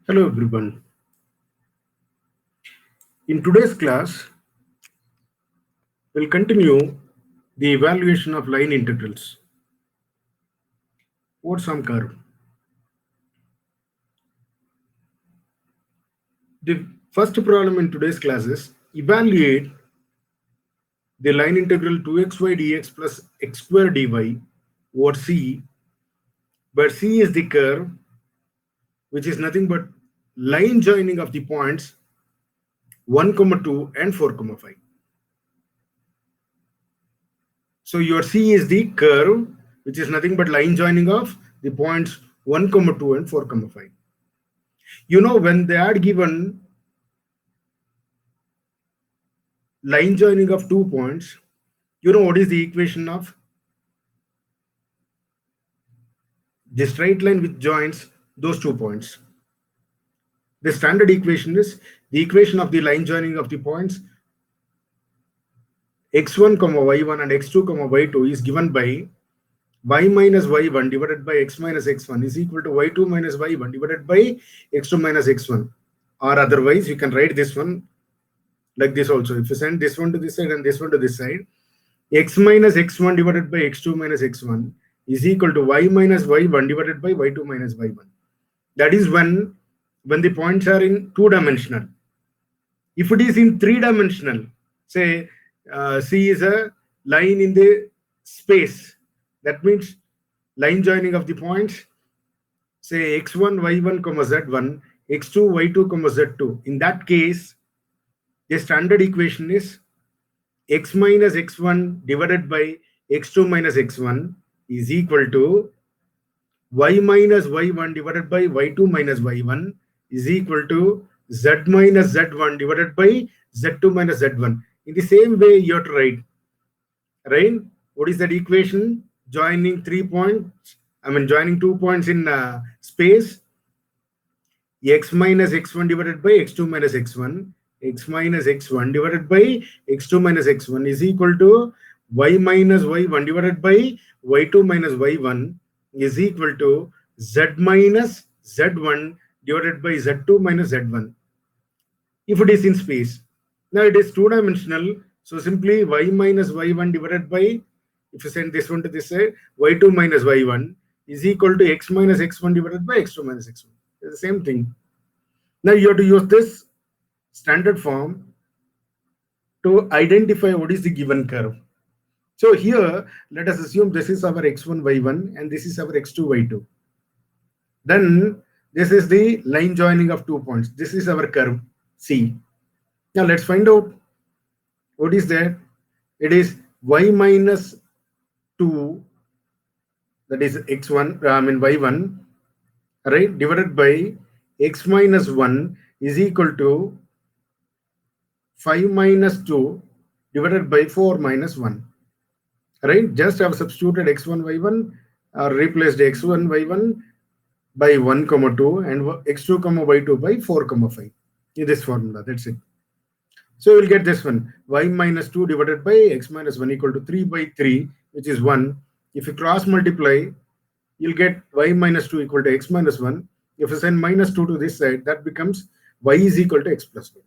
Hello everyone. In today's class, we'll continue the evaluation of line integrals over some curve. The first problem in today's class is evaluate the line integral 2xy dx plus x square dy over C, where C is the curve which is nothing but line joining of the points 1, 2 and 4, 5. So your C is the curve which is nothing but line joining of the points 1, 2 and 4, 5. You know, when they are given line joining of 2 points, you know what is the equation of the straight line which joins those 2 points? The standard equation is the equation of the line joining of the points x1, y1 and x2, y2 is given by y minus y1 divided by x minus x1 is equal to y2 minus y1 divided by x2 minus x1. Or otherwise, you can write this one like this also. If you send this one to this side and this one to this side, x minus x1 divided by x2 minus x1 is equal to y minus y1 divided by y2 minus y1. That is when the points are in 2-dimensional. If it is in 3-dimensional, say C is a line in the space, that means line joining of the points, say x1, y1, z1, x2, y2, z2. In that case, the standard equation is x minus x1 divided by x2 minus x1 is equal to y minus y1 divided by y2 minus y1 is equal to z minus z1 divided by z2 minus z1. In the same way, you have to write, right? What is that equation? Joining 3 points, joining 2 points in space, x minus x1 divided by x2 minus x1, x minus x1 divided by x2 minus x1 is equal to y minus y1 divided by y2 minus y1 is equal to z minus z1 divided by z2 minus z1. If it is in space, now it is 2-dimensional, so simply y minus y1 divided by, if you send this one to this side, y2 minus y1 is equal to x minus x1 divided by x2 minus x1. It's the same thing. Now you have to use this standard form to identify what is the given curve. So here, let us assume this is our x1, y1 and this is our x2, y2. Then this is the line joining of 2 points. This is our curve C. Now let's find out what is that. It is y minus 2, that is x1, y1, right, divided by x minus 1 is equal to 5 minus 2 divided by 4 minus 1. Right? Just have substituted x1, y1, replaced x1, y1 by 1, 2 and x2, y2 by 4, 5 in this formula. That's it. So we'll get this one, y minus 2 divided by x minus 1 equal to 3 by 3, which is 1. If you cross multiply, you'll get y minus 2 equal to x minus 1. If you send minus 2 to this side, that becomes y is equal to x plus 1.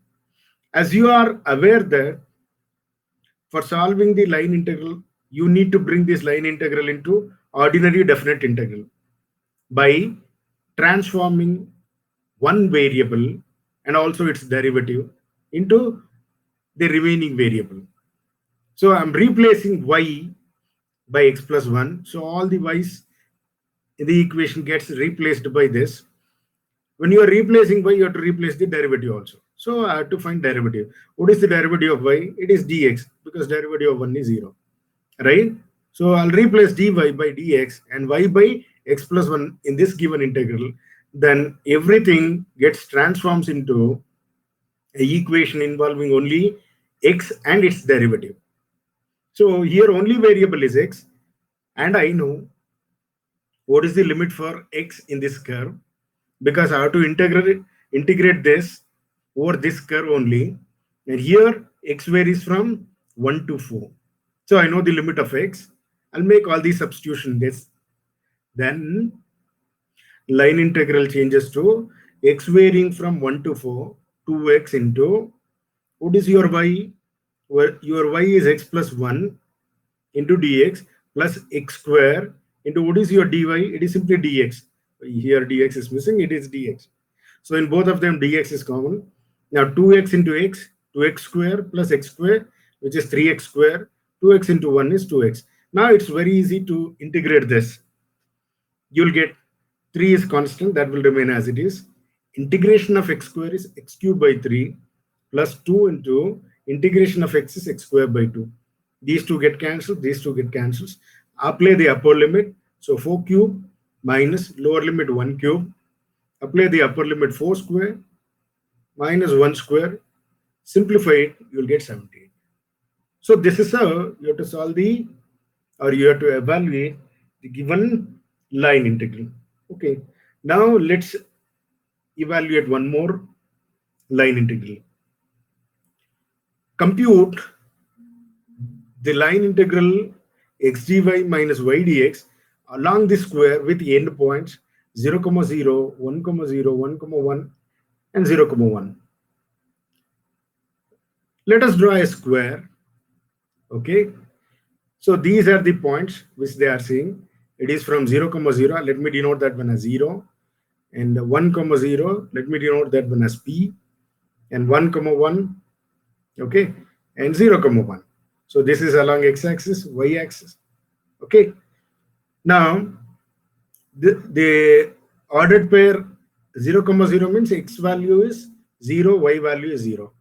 As you are aware that for solving the line integral, you need to bring this line integral into ordinary definite integral by transforming one variable and also its derivative into the remaining variable. So I'm replacing y by x plus 1. So all the y's in the equation gets replaced by this. When you are replacing y, you have to replace the derivative also. So I have to find derivative. What is the derivative of y? It is dx, because derivative of 1 is 0. Right? So I'll replace dy by dx and y by x plus 1 in this given integral. Then everything gets transforms into an equation involving only x and its derivative. So here only variable is x, and I know what is the limit for x in this curve, because I have to integrate this over this curve only. And here x varies from 1 to 4. So I know the limit of x. I'll make all these substitution this. Then line integral changes to x varying from 1 to 4, 2x into, what is your y? Your y is x plus 1 into dx plus x square into, what is your dy? It is simply dx. Here dx is missing, it is dx. So in both of them, dx is common. Now 2x into x, 2x square plus x square, which is 3x square. 2x into 1 is 2x. Now it's very easy to integrate this. You'll get 3 is constant, that will remain as it is. Integration of x square is x cubed by 3 plus 2 into integration of x is x square by 2. These two get cancelled, these two get cancelled. Apply the upper limit. So 4 cube minus lower limit 1 cube. Apply the upper limit 4 square minus 1 square. Simplify it, you'll get 78. So this is how you have to solve the, or you have to evaluate the given line integral. Okay, now let's evaluate one more line integral. Compute the line integral x dy minus y dx along the square with endpoints 0, 0, 1, 0, 1, 1, and 0, 1. Let us draw a square. Okay, so these are the points which they are saying. It is from 0, 0. Let me denote that one as 0. And 1, 0. Let me denote that one as P. And 1, 1. Okay. And 0, 1. So this is along x-axis, y-axis. Okay. Now, the ordered pair 0, 0 means x value is 0, y value is 0.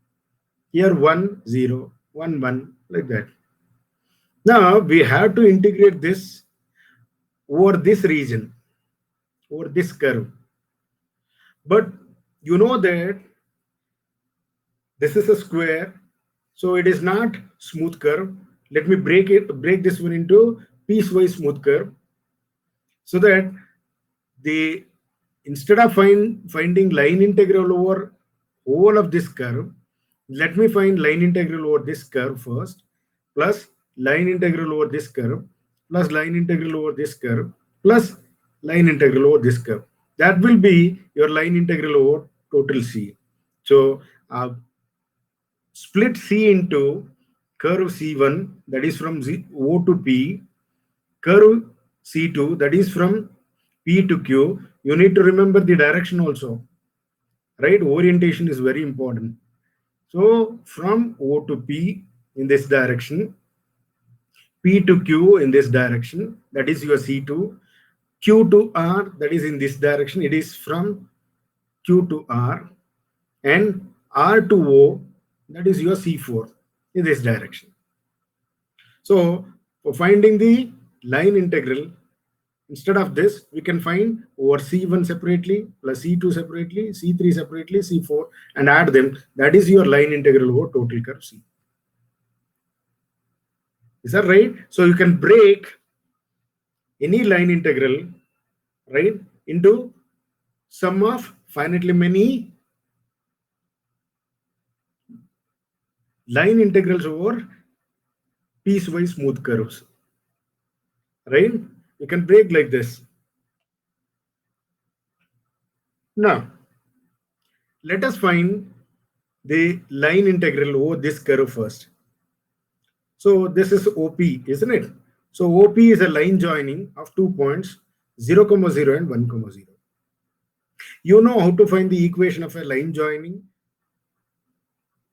Here 1, 0, 1, 1, like that. Now, we have to integrate this over this region, over this curve. But you know that this is a square, so it is not smooth curve. Let me break this one into piecewise smooth curve, so that instead of finding line integral over whole of this curve, let me find line integral over this curve first, plus line integral over this curve, plus line integral over this curve, plus line integral over this curve. That will be your line integral over total C. So split C into curve C1, that is from O to P, curve C2, that is from P to Q. You need to remember the direction also, right? Orientation is very important. So from O to P in this direction, P to Q in this direction, that is your C2. Q to R, that is in this direction, it is from Q to R. And R to O, that is your C4 in this direction. So for finding the line integral, instead of this, we can find over C1 separately, plus C2 separately, C3 separately, C4, and add them. That is your line integral over total curve C. Is that right? So you can break any line integral, right, into sum of finitely many line integrals over piecewise smooth curves, right? You can break like this. Now, let us find the line integral over this curve first. So this is OP, isn't it? So OP is a line joining of 2 points, 0, 0 and 1, 0. You know how to find the equation of a line joining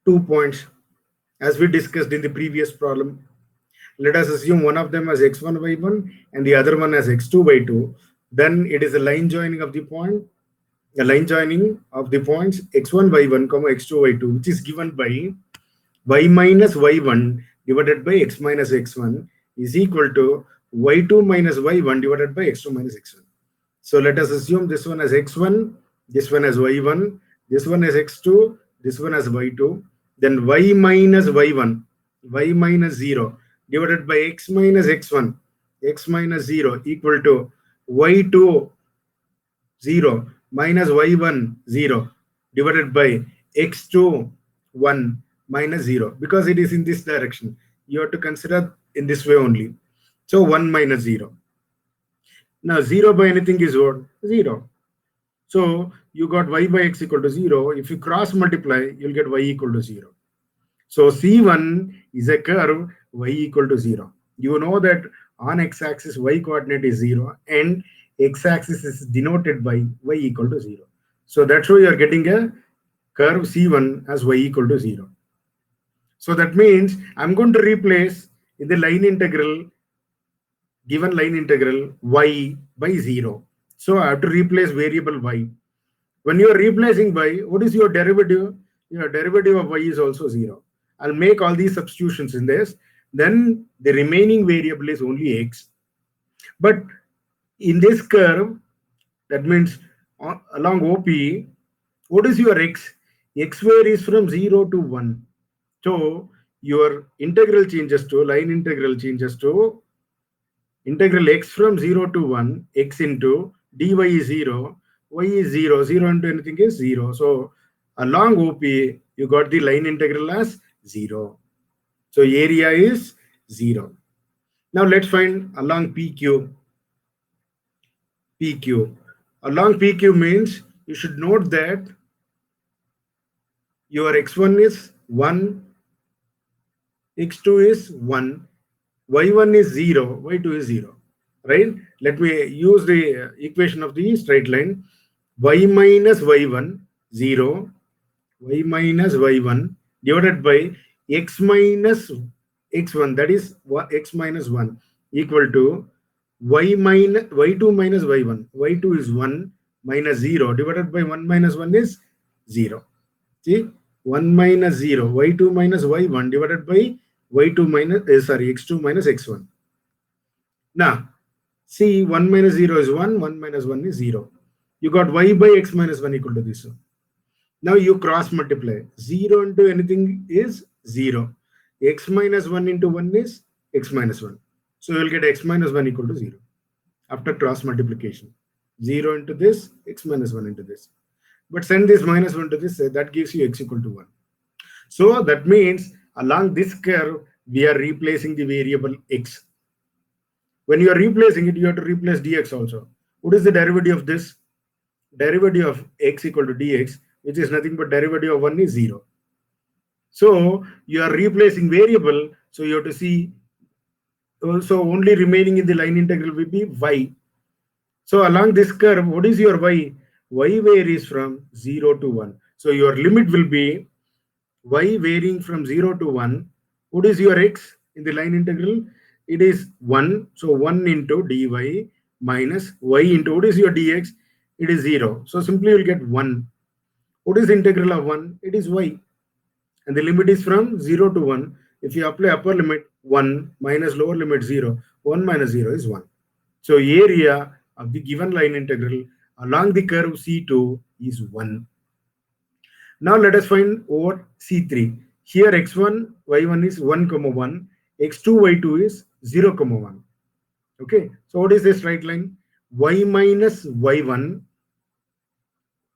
2 points, as we discussed in the previous problem. Let us assume one of them as x1 by 1 and the other one as x2 by 2. Then it is a line joining of the point, a line joining of the points x1 by 1, x2 by 2, which is given by y minus y1 divided by x minus x1 is equal to y2 minus y1 divided by x2 minus x1. So let us assume this one as x1, this one as y1, this one as x2, this one as y2. Then y minus y1, y minus 0 divided by x minus x1, x minus 0 equal to y2 0 minus y1 0 divided by x2 1 minus 0, because it is in this direction. You have to consider in this way only. So 1 minus 0. Now 0 by anything is what? 0. So you got y by x equal to 0. If you cross multiply, you'll get y equal to 0. So C1 is a curve y equal to 0. You know that on x-axis y coordinate is 0 and x-axis is denoted by y equal to 0. So that's why you are getting a curve C1 as y equal to 0. So that means I'm going to replace in the line integral, given line integral y by 0. So I have to replace variable y. When you are replacing y, what is your derivative? Your derivative of y is also 0. I'll make all these substitutions in this. Then the remaining variable is only x. But in this curve, that means along OP, what is your x? X varies from 0 to 1. So your integral changes to, line integral changes to integral x from 0 to 1, x into dy is 0, y is 0, 0 into anything is 0. So along OP, you got the line integral as 0. So area is 0. Now let's find along PQ. PQ. Along PQ means you should note that your x1 is 1, x2 is 1, y1 is 0, y2 is 0. Right? Let me use the equation of the straight line. Y minus y1, 0, y minus y1 divided by x minus x1, that is x minus 1, equal to y minus y2 minus y1. Y2 is 1 minus 0 divided by 1 minus 1 is 0. See, 1 minus 0, y2 minus y1 divided by y2 minus x2 minus x1. Now see, 1 minus 0 is 1, 1 minus 1 is 0. You got y by x minus 1 equal to this. Now you cross multiply. 0 into anything is 0. X minus 1 into 1 is x minus 1. So you'll get x minus 1 equal to 0 after cross multiplication. 0 into this, x minus 1 into this. But send this minus 1 to this, that gives you x equal to 1. So that means along this curve, we are replacing the variable x. When you are replacing it, you have to replace dx also. What is the derivative of this? Derivative of x equal to dx, which is nothing but derivative of 1 is 0. So you are replacing variable, so you have to see, so only remaining in the line integral will be y. So along this curve, what is your y? Y varies from 0 to 1. So your limit will be y varying from 0 to 1. What is your x in the line integral? It is 1. So 1 into dy minus y into, what is your dx? It is 0. So simply you will get 1. What is the integral of 1? It is y. And the limit is from 0 to 1. If you apply upper limit 1 minus lower limit 0, 1 minus 0 is 1. So area of the given line integral along the curve C2 is 1. Now let us find over C3. Here x1, y1 is 1, 1. x2, y2 is 0, 1. Okay. So what is this straight line? Y minus y1,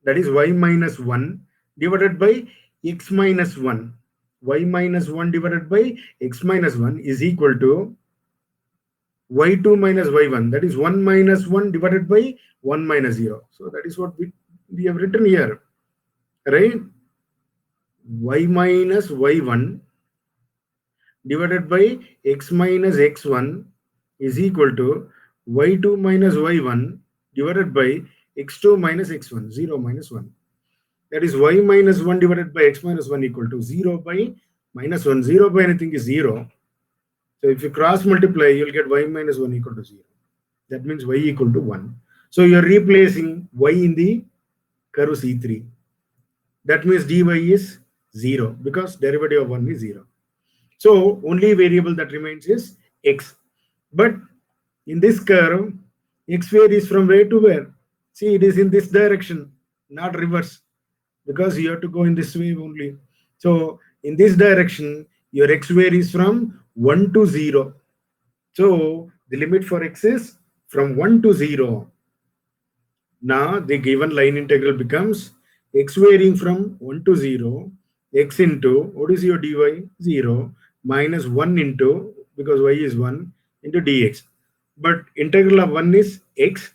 that is y minus 1 divided by x minus 1. Y minus 1 divided by x minus 1 is equal to y2 minus y1, that is 1 minus 1 divided by 1 minus 0. So that is what we have written here, right? Y minus y1 divided by x minus x1 is equal to y2 minus y1 divided by x2 minus x1, 0 minus 1. That is y minus 1 divided by x minus 1 equal to 0 by minus 1. 0 by anything is 0. So if you cross multiply, you'll get y minus 1 equal to 0. That means y equal to 1. So you're replacing y in the curve C3. That means dy is 0 because derivative of 1 is 0. So only variable that remains is x. But in this curve, x varies from where to where? See, it is in this direction, not reverse, because you have to go in this way only. So in this direction, your x varies from 1 to 0. So the limit for x is from 1 to 0. Now the given line integral becomes x varying from 1 to 0, x into, what is your dy? 0 minus 1 into, because y is 1, into dx. But integral of 1 is x,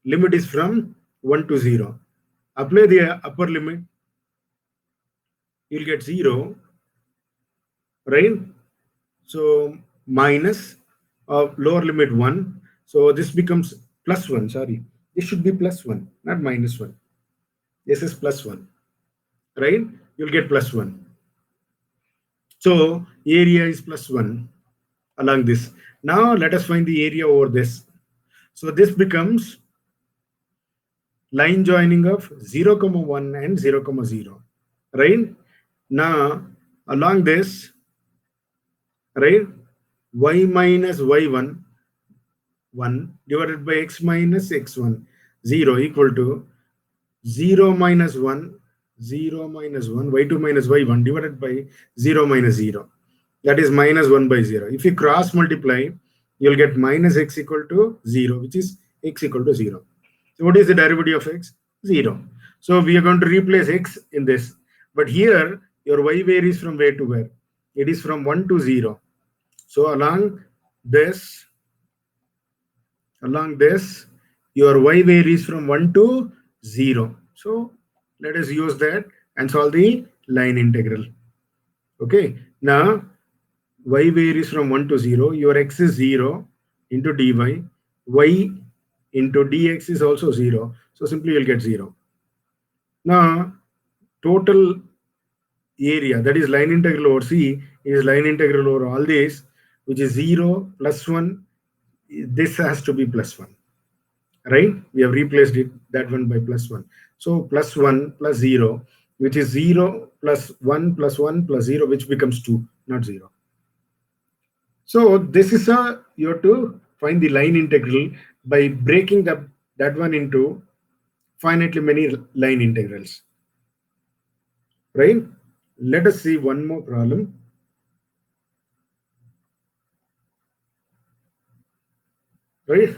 limit is from 1 to 0. Apply the upper limit, you'll get 0, right? So minus of lower limit 1. So this becomes plus 1. Sorry, this should be plus 1, not minus 1. This is plus 1, right? You'll get plus 1. So area is plus 1 along this. Now let us find the area over this. So this becomes line joining of 0, 1 and 0, 0. Right? Now along this, right, y minus y1 1 divided by x minus x1 0 equal to 0 minus 1 0 minus 1 y2 minus y1 divided by 0 minus 0, that is minus 1 by 0. If you cross multiply, you'll get minus x equal to 0, which is x equal to 0. So what is the derivative of x? 0. So we are going to replace x in this, but here your y varies from where to where? It is from 1 to 0. So along this your y varies from 1 to 0. So let us use that and solve the line integral. Okay, now y varies from 1 to 0, your x is 0 into dy, y into dx is also 0, so simply you'll get 0. Now total area, that is line integral over c, is line integral over all this, which is 0 plus 1. This has to be plus 1, right? We have replaced it, that one by plus 1. So plus 1 plus 0, which is 0 plus 1 plus 1 plus 0, which becomes 2, not 0. So this is you have to find the line integral by breaking that one into finitely many line integrals, right? Let us see one more problem. Right?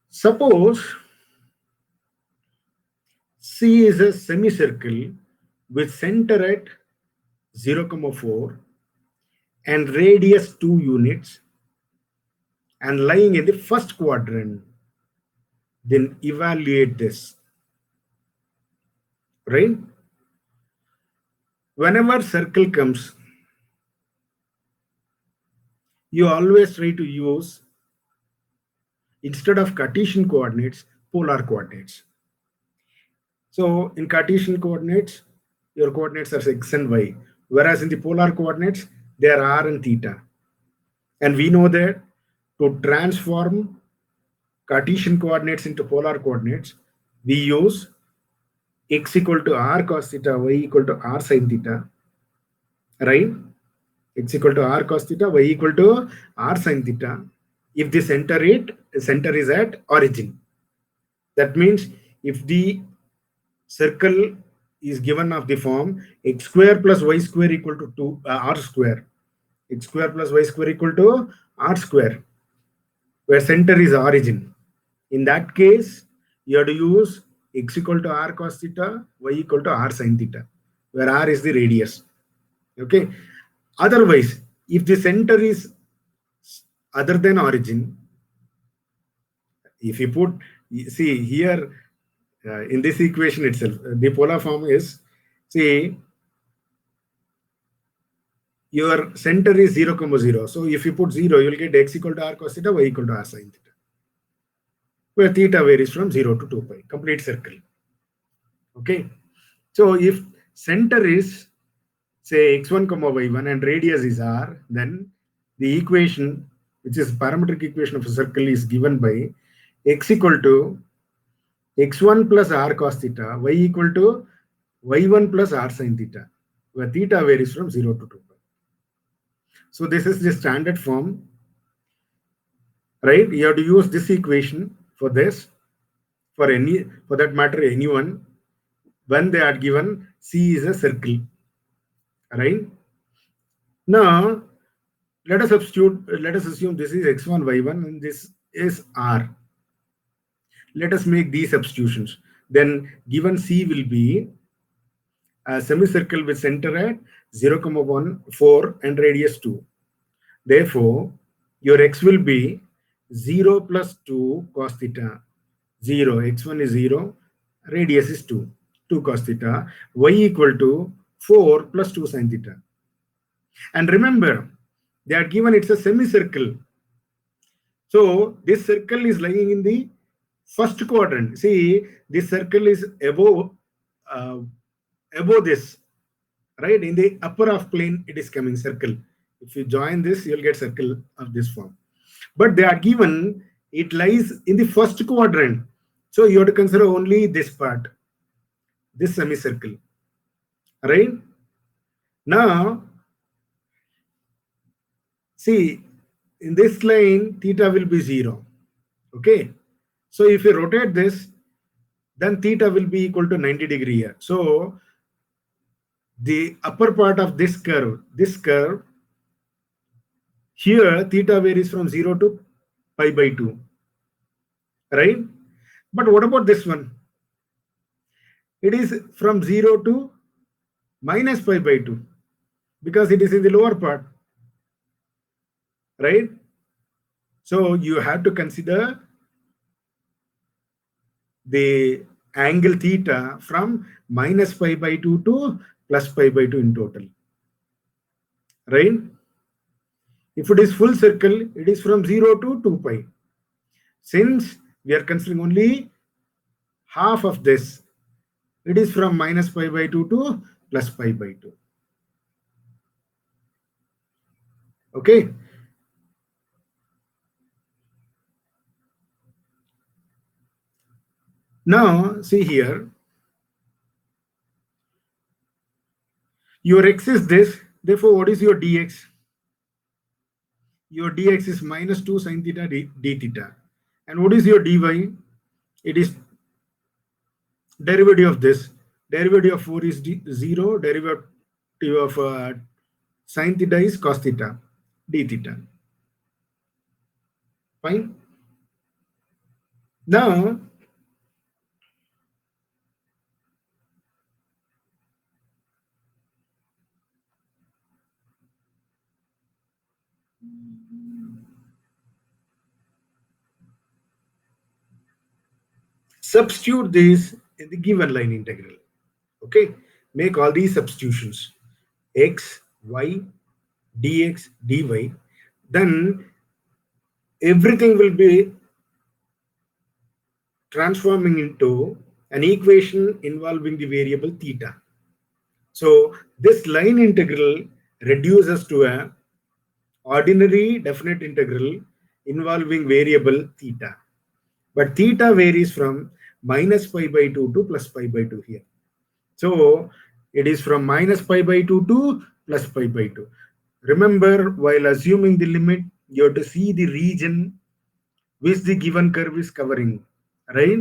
Suppose C is a semicircle with center at 0, 4 and radius 2 units and lying in the first quadrant. Then evaluate this, right? Whenever circle comes, you always try to use, instead of Cartesian coordinates, polar coordinates. So in Cartesian coordinates, your coordinates are x and y, whereas in the polar coordinates, they are r and theta. And we know that to transform Cartesian coordinates into polar coordinates, we use x equal to r cos theta, y equal to r sin theta, right? X equal to r cos theta, y equal to r sin theta. If the center is at origin, that means if the circle is given of the form x square plus y square equal to 2 r square, x square plus y square equal to r square, where center is origin. In that case, you have to use x equal to r cos theta, y equal to r sin theta, where r is the radius. Okay. Otherwise, if the center is other than origin, if you put, see here in this equation itself, the polar form is, see, your center is 0, 0. So if you put 0, you'll get x equal to r cos theta, y equal to r sin theta, where theta varies from 0 to 2 pi, complete circle. Okay. So if center is, say, x1, y1 and radius is r, then the equation, which is parametric equation of a circle, is given by x equal to x1 plus r cos theta, y equal to y1 plus r sin theta, where theta varies from 0 to 2 pi. So this is the standard form, right? You have to use this equation for this, for that matter, anyone, when they are given C is a circle, right? Now let us assume this is x1, y1 and this is r. Let us make these substitutions. Then given C will be a semicircle with center at 0, 1, 4 and radius 2. Therefore, your x will be 0 plus 2 cos theta 0, x1 is 0, radius is 2 cos theta, y equal to 4 plus 2 sin theta. And remember, they are given it's a semicircle. So this circle is lying in the first quadrant. See, this circle is uh, above this, right? In the upper half plane, it is coming circle. If you join this, you'll get circle of this form. But they are given, it lies in the first quadrant. So you have to consider only this part, this semicircle, right? Now, see, in this line, theta will be 0. Okay. So if you rotate this, then theta will be equal to 90 degree here. So the upper part of this curve, here theta varies from 0 to pi by 2, right? But what about this one? It is from 0 to minus pi by 2 because it is in the lower part, right? So you have to consider the angle theta from minus pi by 2 to plus pi by 2 in total, right? If it is full circle, it is from 0 to 2 pi. Since we are considering only half of this, it is from minus pi by 2 to plus pi by 2. Okay. Now, see here, your x is this, therefore what is your dx? Your dx is minus 2 sin theta d theta. And what is your dy? It is derivative of this. Derivative of 4 is 0, derivative of sin theta is cos theta d theta. Fine. Now, substitute this in the given line integral. Okay, make all these substitutions, x, y, dx, dy, then everything will be transforming into an equation involving the variable theta. So this line integral reduces to a ordinary definite integral involving variable theta. But theta varies from minus pi by 2 to plus pi by 2 here. So it is from minus pi by 2 to plus pi by 2. Remember, while assuming the limit, you have to see the region which the given curve is covering, right?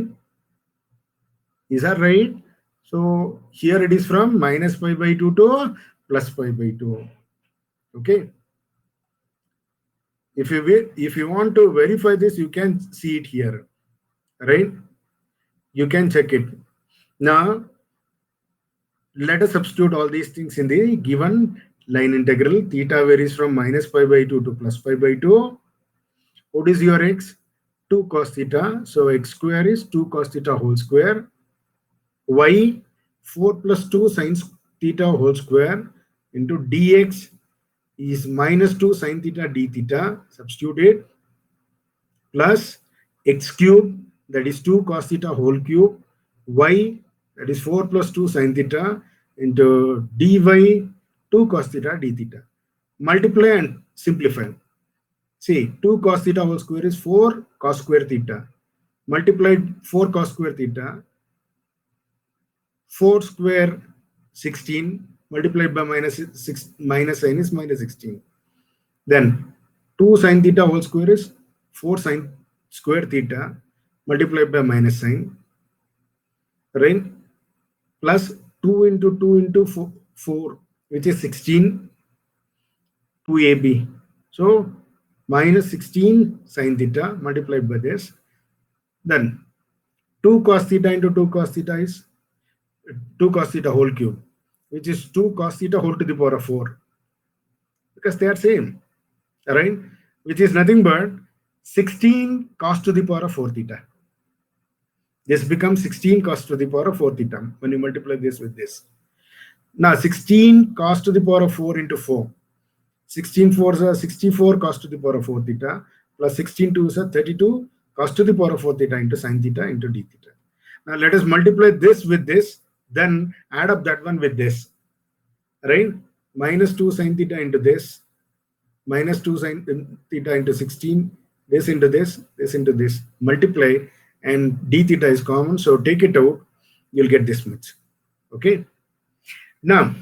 Is that right? So here it is from minus pi by 2 to plus pi by 2. Okay. If you want to verify this, you can see it here, right? You can check it. Now, let us substitute all these things in the given line integral. Theta varies from minus pi by 2 to plus pi by 2. What is your x? 2 cos theta. So x square is 2 cos theta whole square. Y 4 plus 2 sin theta whole square into dx is minus 2 sin theta d theta. Substitute it. Plus x cube, that is 2 cos theta whole cube. Y, that is 4 plus 2 sin theta into dy 2 cos theta d theta. Multiply and simplify. See, 2 cos theta whole square is 4 cos square theta. Multiplied 4 cos square theta. 4 square 16 multiplied by minus sign is minus 16. Then 2 sin theta whole square is 4 sin square theta multiplied by minus sign, right? Plus 2 into 2 into 4 which is 16 2ab. So minus 16 sin theta multiplied by this. Then 2 cos theta into 2 cos theta is 2 cos theta whole cube, which is 2 cos theta whole to the power of 4, because they are same, right? Which is nothing but 16 cos to the power of 4 theta. This becomes 16 cos to the power of 4 theta when you multiply this with this. Now 16 cos to the power of 4 into 4. 16 4s are 64 cos to the power of 4 theta plus 16 2s are 32 cos to the power of 4 theta into sin theta into d theta. Now let us multiply this with this, then add up that one with this, right? Minus 2 sin theta into this, minus 2 sin theta into 16, this into this into this, multiply, and d theta is common, so take it out, you'll get this much. Okay. Now,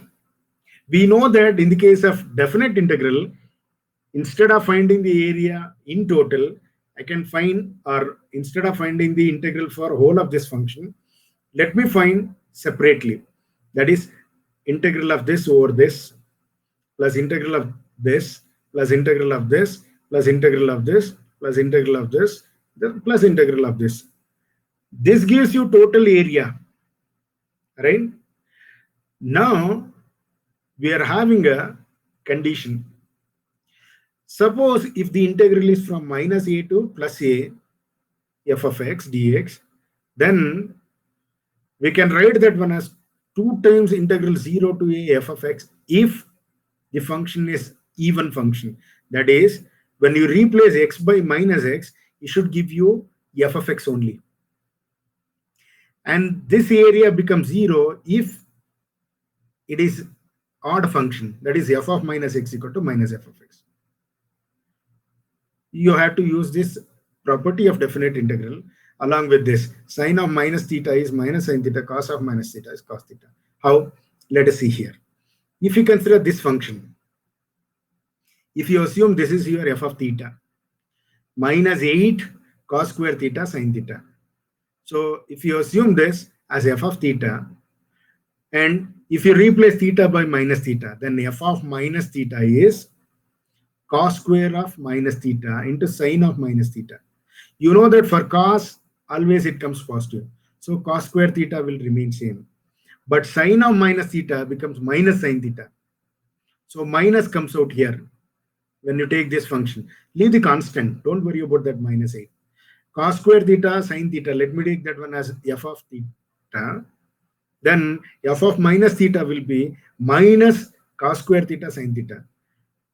we know that in the case of definite integral, instead of finding the area in total, I can find, or instead of finding the integral for whole of this function, let me find separately. That is integral of this over this plus integral of this plus integral of this plus integral of this plus integral of this plus integral of this. This gives you total area, right? Now we are having a condition. Suppose if the integral is from minus a to plus a f of x dx, then we can write that one as 2 times integral 0 to a f of x if the function is even function. That is, when you replace x by minus x, it should give you f of x only. And this area becomes 0 if it is odd function, that is f of minus x equal to minus f of x. You have to use this property of definite integral along with this. Sine of minus theta is minus sine theta, cos of minus theta is cos theta. How? Let us see here. If you consider this function, if you assume this is your f of theta, minus 8 cos square theta sine theta. So if you assume this as f of theta, and if you replace theta by minus theta, then f of minus theta is cos square of minus theta into sine of minus theta. You know that for cos, always it comes positive. So cos square theta will remain same. But sine of minus theta becomes minus sine theta. So minus comes out here when you take this function. Leave the constant. Don't worry about that minus 8. Cos square theta sine theta. Let me take that one as f of theta. Then f of minus theta will be minus cos square theta sine theta.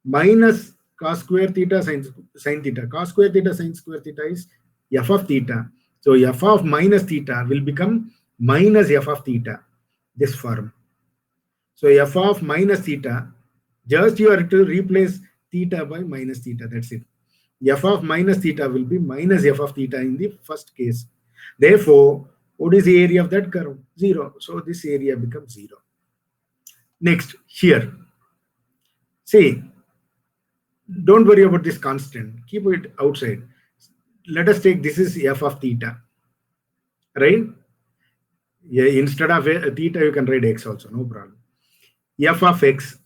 Minus cos square theta sine theta. Cos square theta sine square theta is f of theta. So f of minus theta will become minus f of theta, this form. So f of minus theta, just you are to replace theta by minus theta, that's it. F of minus theta will be minus f of theta in the first case. Therefore, what is the area of that curve? 0. So this area becomes 0. Next, here. See, don't worry about this constant. Keep it outside. Let us take this is f of theta, right? Yeah, instead of theta, you can write x also, no problem. F of x,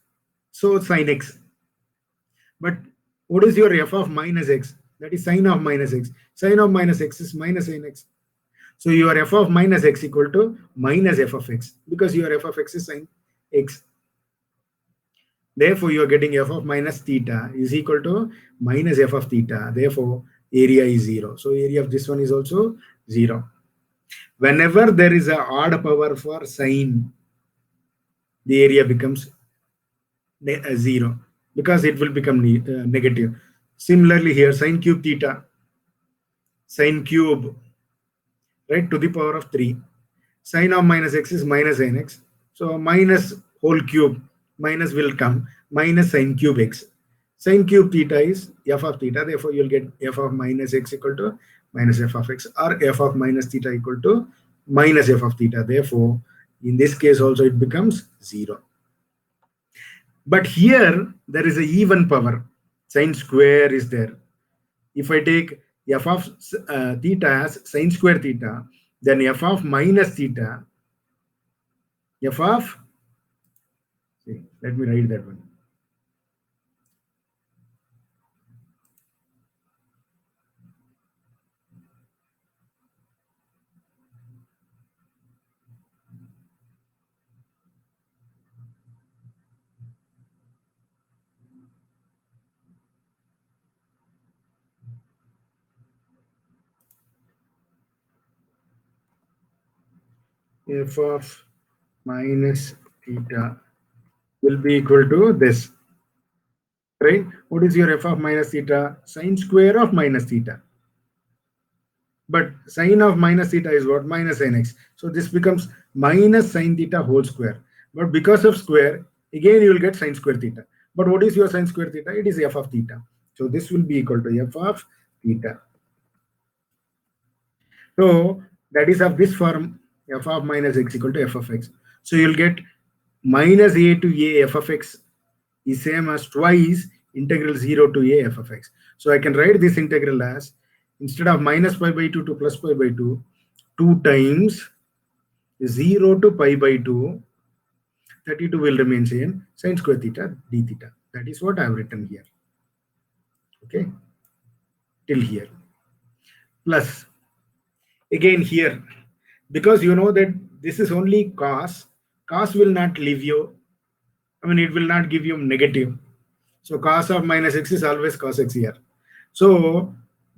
so sine x. But what is your f of minus x? That is sine of minus x. Sine of minus x is minus sine x. So your f of minus x equal to minus f of x because your f of x is sine x. Therefore, you are getting f of minus theta is equal to minus f of theta. Therefore, area is 0. So area of this one is also 0. Whenever there is an odd power for sine, the area becomes 0 because it will become negative. Similarly here, sine cube theta, sine cube, right, to the power of 3. Sine of minus x is minus sine x. So minus whole cube, minus will come, minus sine cube x. Sine cube theta is f of theta. Therefore, you'll get f of minus x equal to minus f of x, or f of minus theta equal to minus f of theta. Therefore, in this case also it becomes 0. But here there is a even power. Sine square is there. If I take f of theta as sine square theta, then f of minus theta, f of, see, let me write that one. f of minus theta will be equal to this, right? What is your f of minus theta? Sine square of minus theta. But sine of minus theta is what? Minus sin x. So this becomes minus sine theta whole square. But because of square, again you will get sine square theta. But what is your sine square theta? It is f of theta. So this will be equal to f of theta. So that is of this form, f of minus x equal to f of x. So you'll get minus a to a f of x is same as twice integral 0 to a f of x. So I can write this integral as, instead of minus pi by 2 to plus pi by 2, 2 times 0 to pi by 2, 32 will remain same, sine square theta d theta. That is what I have written here. Okay, till here. Plus, again here, because you know that this is only cos, cos will not leave you, I mean, it will not give you negative. So cos of minus x is always cos x here. So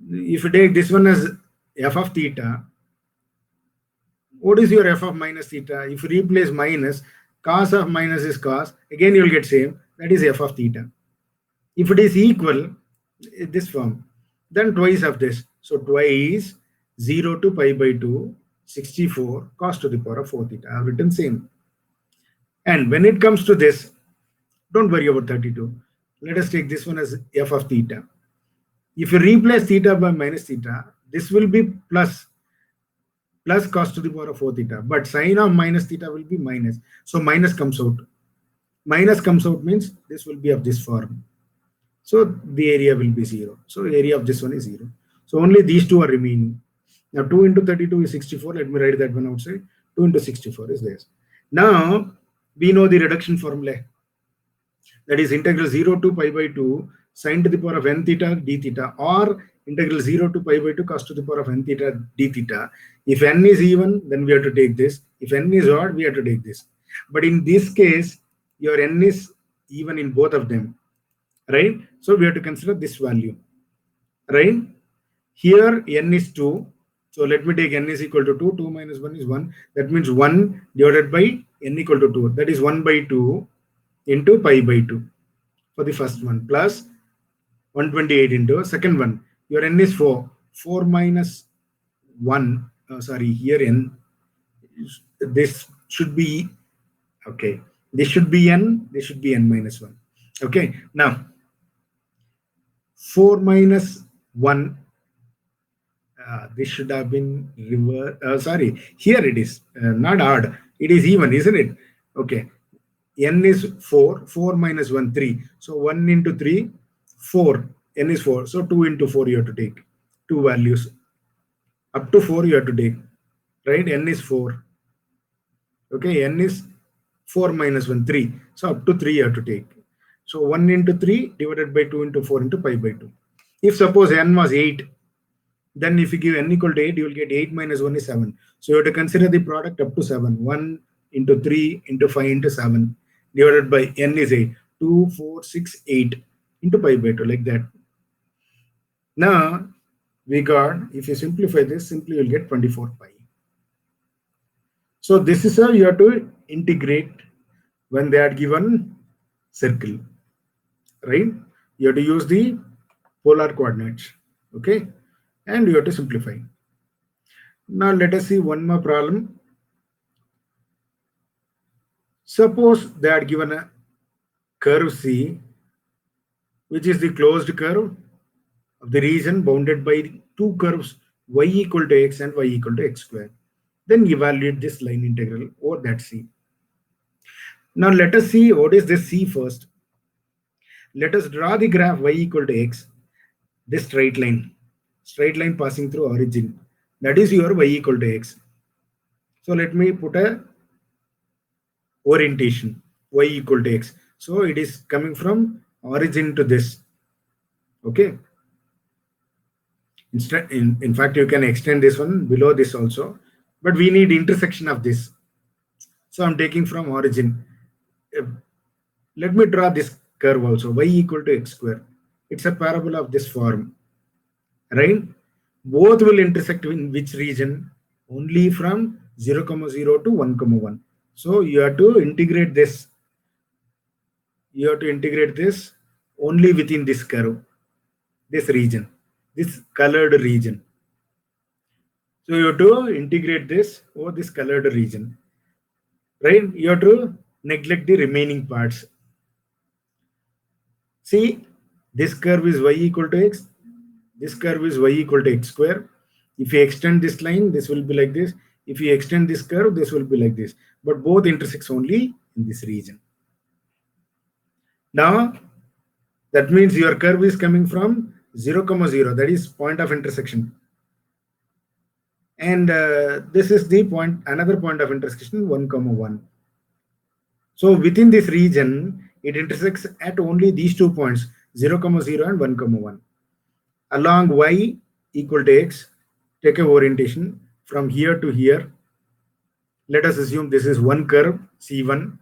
if you take this one as f of theta, what is your f of minus theta? If you replace minus, cos of minus is cos, again you will get same, that is f of theta. If it is equal, this form, then twice of this. So twice 0 to pi by 2, 64 cos to the power of 4 theta. I have written same. And when it comes to this, don't worry about 32. Let us take this one as f of theta. If you replace theta by minus theta, this will be plus cos to the power of 4 theta. But sine of minus theta will be minus. So minus comes out. Minus comes out means this will be of this form. So the area will be 0. So area of this one is 0. So only these two are remaining. Now 2 into 32 is 64. Let me write that one outside. 2 into 64 is this. Now we know the reduction formula. That is integral 0 to pi by 2 sine to the power of n theta d theta, or integral 0 to pi by 2 cos to the power of n theta d theta. If n is even, then we have to take this. If n is odd, we have to take this. But in this case, your n is even in both of them, right? So we have to consider this value, right? Here n is 2. So let me take n is equal to 2. 2 minus 1 is 1. That means 1 divided by n equal to 2. That is 1 by 2 into pi by 2 for the first one, plus 128 into second one. Your n is 4. 4 minus 1, sorry, here n, this should be, okay, this should be n, this should be n minus 1. Okay, now 4 minus 1, this should have been reverse, sorry, here it is, not odd, it is even, isn't it? Okay, n is 4, 4 minus 1, 3. So 1 into 3, 4, n is 4. So 2 into 4 you have to take, two values. Up to 4 you have to take, right? N is 4. Okay, n is 4 minus 1, 3. So up to 3 you have to take. So 1 into 3 divided by 2 into 4 into pi by 2. If suppose n was 8, then if you give n equal to 8, you will get 8 minus 1 is 7. So you have to consider the product up to 7. 1 into 3 into 5 into 7 divided by n is 8. 2, 4, 6, 8 into pi by 2, like that. Now we got, if you simplify this, simply you'll get 24 pi. So this is how you have to integrate when they are given circle, right? You have to use the polar coordinates, okay? And you have to simplify. Now let us see one more problem. Suppose they are given a curve C, which is the closed curve of the region bounded by two curves y equal to x and y equal to x square. Then evaluate this line integral over that C. Now let us see what is this C first. Let us draw the graph y equal to x, this straight line passing through origin. That is your y equal to x. So let me put a orientation y equal to x. So it is coming from origin to this. Okay. In fact, you can extend this one below this also, but we need intersection of this. So I'm taking from origin. Let me draw this curve also, y equal to x square. It's a parabola of this form, right? Both will intersect in which region? Only from 0, 0 to 1, 1. So you have to integrate this. You have to integrate this only within this curve, this region, this colored region. So you have to integrate this over this colored region, right? You have to neglect the remaining parts. See, this curve is y equal to x. This curve is y equal to x square. If you extend this line, this will be like this. If you extend this curve, this will be like this. But both intersects only in this region. Now, that means your curve is coming from 0, 0. That is point of intersection. And this is the point, another point of intersection, 1, 1. So within this region, it intersects at only these 2 points, 0, 0 and 1, 1. Along y equal to x, take a orientation from here to here. Let us assume this is one curve C1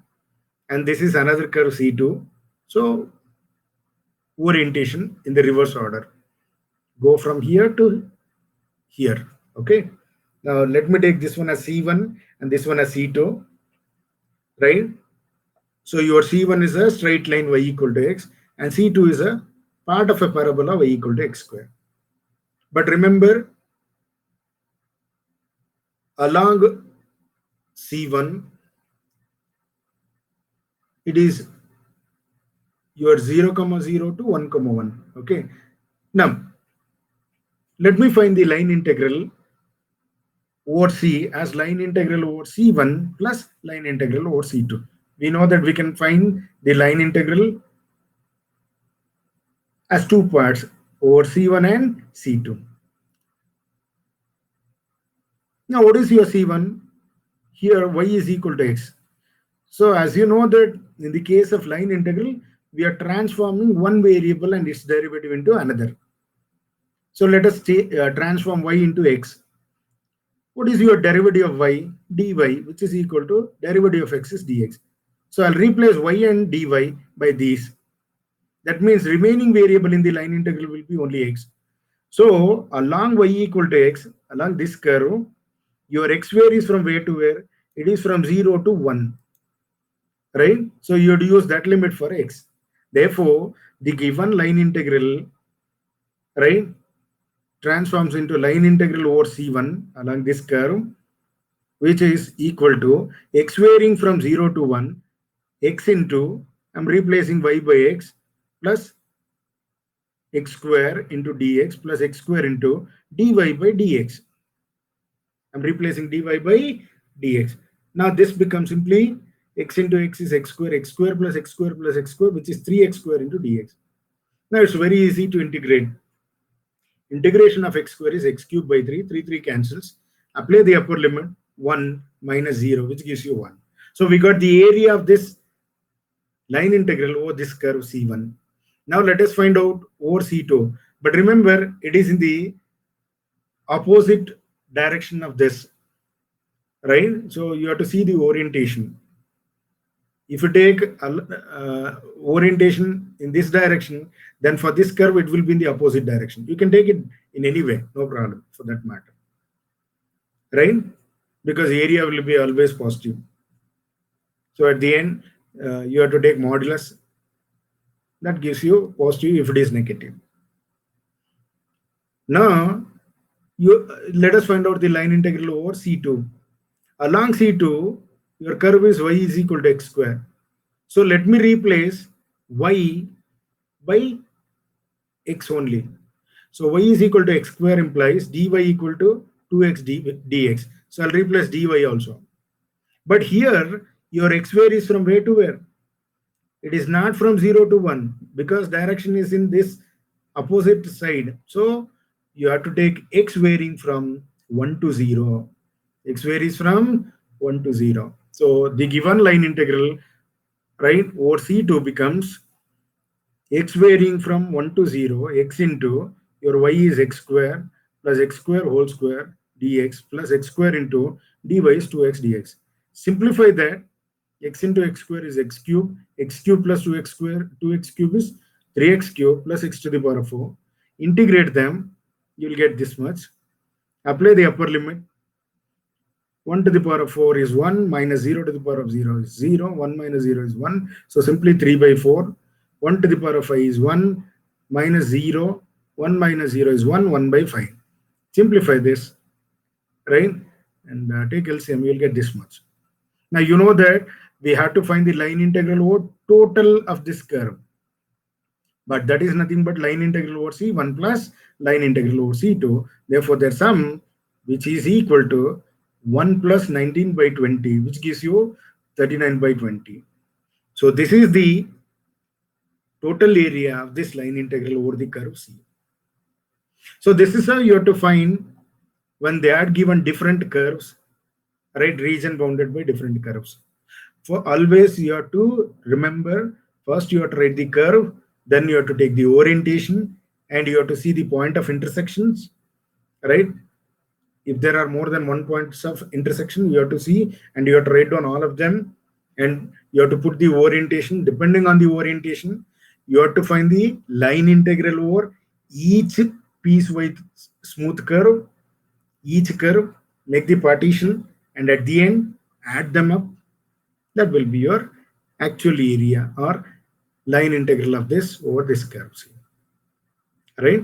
and this is another curve C2. So orientation in the reverse order. Go from here to here. Okay. Now let me take this one as C1 and this one as C2. Right. So your C1 is a straight line y equal to x and C2 is a part of a parabola y equal to x square. But remember, along C1, it is your 0, 0 to 1, 1. Okay. Now, let me find the line integral over C as line integral over C1 plus line integral over C2. We know that we can find the line integral as 2 parts over C1 and C2. Now, what is your C1? Here, y is equal to x. So, as you know that in the case of line integral, we are transforming one variable and its derivative into another. So, let us transform y into x. What is your derivative of y? dy, which is equal to derivative of x is dx. So, I'll replace y and dy by these. That means remaining variable in the line integral will be only x. So, along y equal to x, along this curve, your x varies from where to where? It is from 0 to 1. Right? So, you have to use that limit for x. Therefore, the given line integral, right, transforms into line integral over C1 along this curve, which is equal to x varying from 0 to 1, x into, I'm replacing y by x plus x square into dx plus x square into dy by dx. I'm replacing dy by dx. Now this becomes simply x into x is x square plus x square plus x square, which is 3x square into dx. Now it's very easy to integrate. Integration of x square is x cubed by 3. 3 cancels. Apply the upper limit 1 minus 0, which gives you 1. So we got the area of this line integral over this curve C1. Now let us find out over C2. But remember, it is in the opposite direction of this, right? So you have to see the orientation. If you take orientation in this direction, then for this curve, it will be in the opposite direction. You can take it in any way, no problem for that matter, right? Because area will be always positive. So at the end, you have to take modulus. That gives you positive if it is negative. Now, let us find out the line integral over C2. Along C2, your curve is y is equal to x square. So let me replace y by x only. So y is equal to x square implies dy equal to 2x dx. So I'll replace dy also. But here, your x varies from where to where? It is not from 0 to 1 because direction is in this opposite side. So you have to take x varying from 1 to 0. X varies from 1 to 0. So the given line integral, right, over C2 becomes x varying from 1 to 0, x into your y is x square plus x square whole square dx plus x square into dy is 2x dx. Simplify that. X into x square is x cube plus 2x square, 2x cube is 3x cube plus x to the power of 4. Integrate them, you will get this much. Apply the upper limit. 1 to the power of 4 is 1, minus 0 to the power of 0 is 0, 1 minus 0 is 1. So simply 3 by 4. 1 to the power of 5 is 1, minus 0, 1 minus 0 is 1, 1 by 5. Simplify this, right? And take LCM, you'll get this much. Now you know that we have to find the line integral over total of this curve. But that is nothing but line integral over C1 plus line integral over C2. Therefore, their sum, which is equal to 1 plus 19 by 20, which gives you 39 by 20. So this is the total area of this line integral over the curve C. So this is how you have to find when they are given different curves, right? Region bounded by different curves. For always you have to remember, first you have to write the curve, then you have to take the orientation, and you have to see the point of intersections, right? If there are more than one points of intersection, you have to see, and you have to write down all of them, and you have to put the orientation. Depending on the orientation, you have to find the line integral over each piecewise smooth curve, each curve, make the partition, and at the end add them up. That will be your actual area or line integral of this over this curve, right?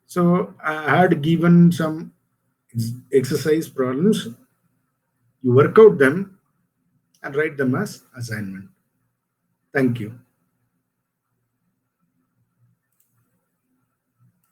So I had given some exercise problems. You work out them and write them as assignment. Thank you.